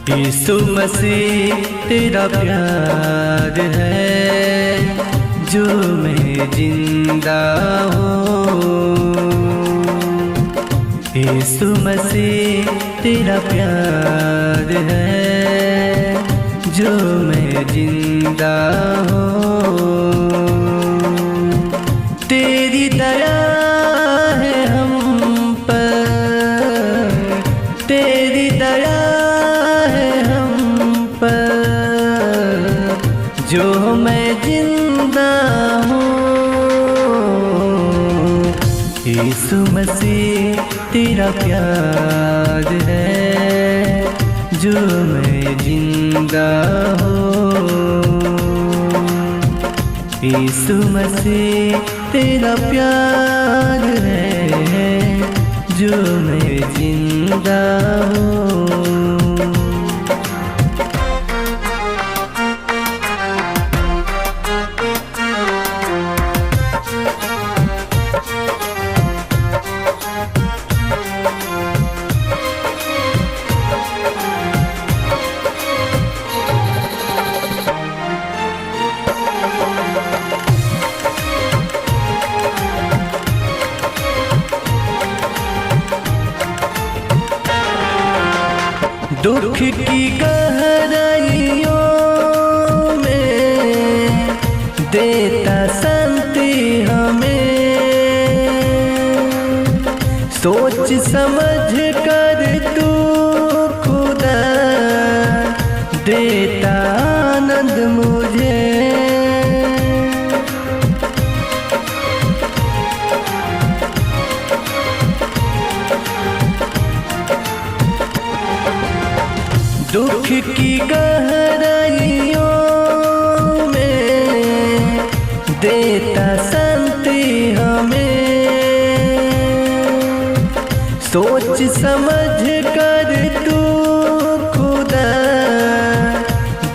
यीशु मसीह तेरा प्यार है जो मैं जिंदा हूँ। यीशु मसीह तेरा प्यार है जो मैं जिंदा हूँ। तेरी दया है हम पर, तेरी दया है हम पर, जो मैं जिंदा हूँ। यीशु मसीह तेरा प्यार है जो मैं जिंदा हूँ। यीशु मसीह तेरा प्यार है जो मैं जिंदा हूँ। दुख की गहराइयों में देता शांति हमें, सोच समझ कर तू खुदा देता आनंद मुझे। दुख की गहराइयों में देता शांति हमें, सोच समझ कर तू खुदा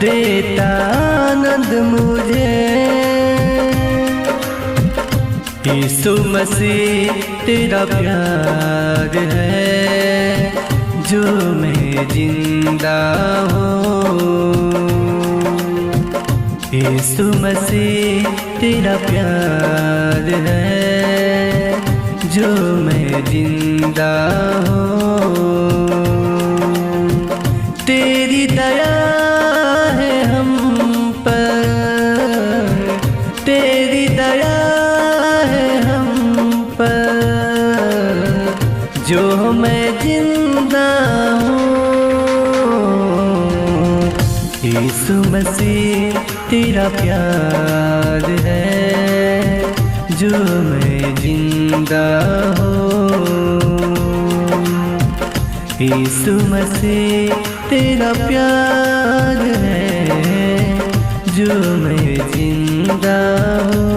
देता आनंद मुझे। यीशु मसीह तेरा प्यार है जो मैं जिंदा हूँ। यीशु मसीह तेरा प्यार है जो मैं जिंदा हूँ। तेरी दया है हम पर, तेरी दया है हम पर, जो मैं जिंदा हूँ। यीशु मसीह तेरा प्यार है जो मैं जिंदा हूँ। यीशु मसीह तेरा प्यार है जो मैं जिंदा हूँ।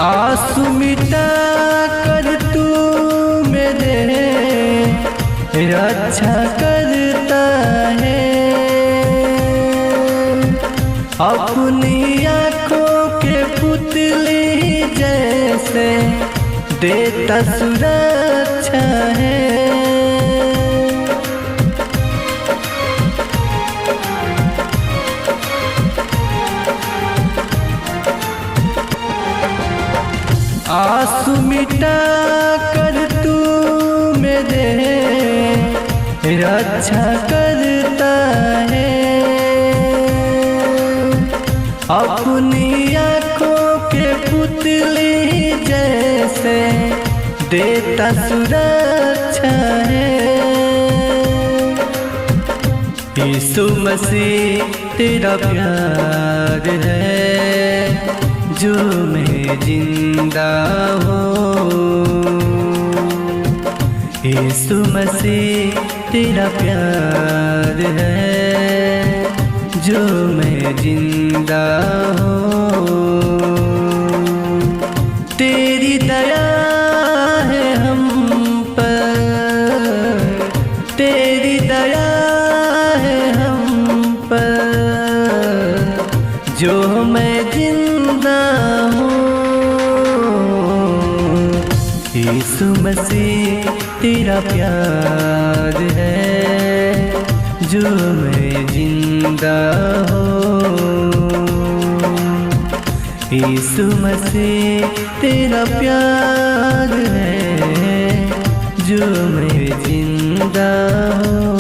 आंसू मिटा कर तू मेरे रक्षा करता है, अपनी आँखों के पुतले जैसे देता सुरक्षा है। आंसू मिटा कर तू मेरे रक्षा करता है, अपनी आँखों के पुतले जैसे देता सुरक्षा है। यीशु मसीह तेरा प्यार है जो मैं जिंदा हूँ। यीशु मसीह तेरा प्यार है जो मैं जिंदा हूँ। तेरी दया है हम पर, तेरी दया है हम पर, जो मैं जिंदा हूँ। यीशु मसीह तेरा प्यार है, जो मैं जिंदा हूँ। यीशु मसीह तेरा प्यार है, जो मैं जिंदा हूँ।